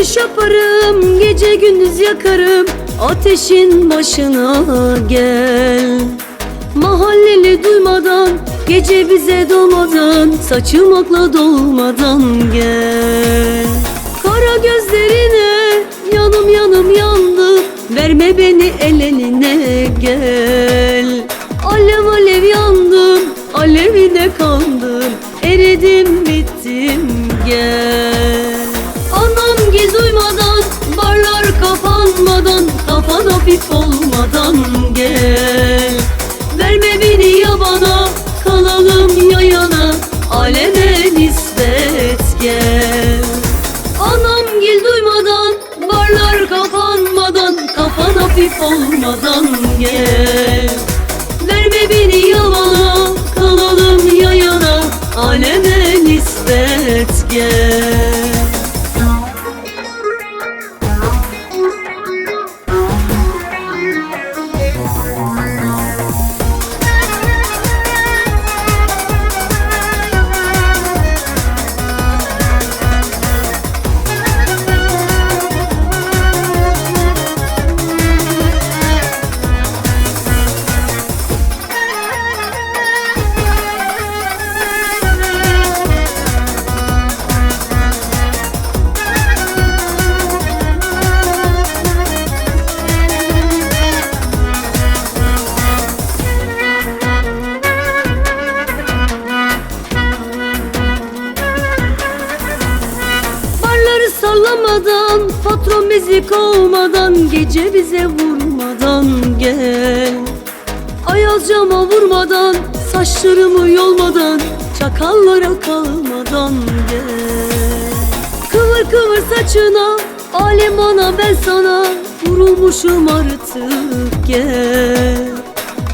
Yürüyüş yaparım, gece gündüz yakarım, ateşin başına gel. Mahalleli duymadan, gece bize dolmadan, saçım akla dolmadan gel. Kara gözlerine yanım yanım yandım, verme beni el eline gel. Alev alev yandım, alevine kandım, eridim bittim gel. Anam gel duymadan, barlar kapanmadan, kafan hafif olmadan gel. Verme beni yabana, kalalım yayana, aleme nispet gel. Anam gel duymadan, barlar kapanmadan, kafan hafif olmadan gel. Verme beni yabana, kalalım yayana, aleme nispet gel. Sallamadan, patron bizi kovmadan, gece bize vurmadan gel. Ayaz cama vurmadan, saçlarımı yolmadan, çakallara kalmadan gel. Kıvır kıvır saçına, alem bana ben sana, vurulmuşum artık gel.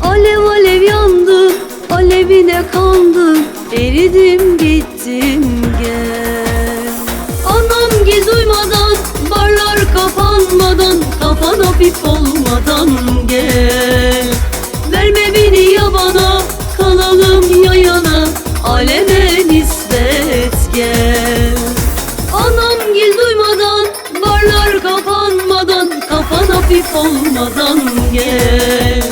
Alev alev yandım, alevine kandım, eridim gittim gel. Anam gel duymadan, barlar kapanmadan, kafan hafif olmadan gel. Verme beni yabana, kalalım yayana, aleme nispet gel. Anam gel duymadan, barlar kapanmadan, kafan hafif olmadan gel.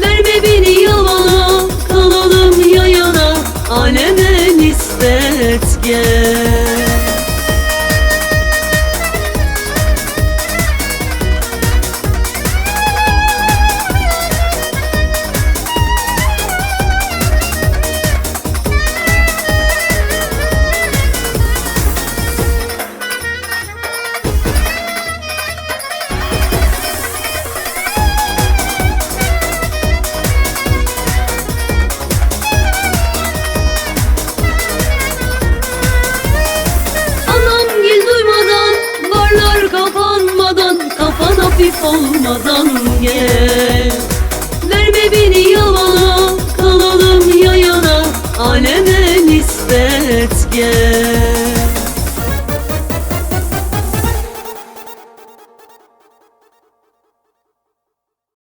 Verme beni yabana, kalalım yayana, aleme nispet gel. Hafif olmadan gel. Verme beni yabana, kalalım yayana, aleme nispet gel.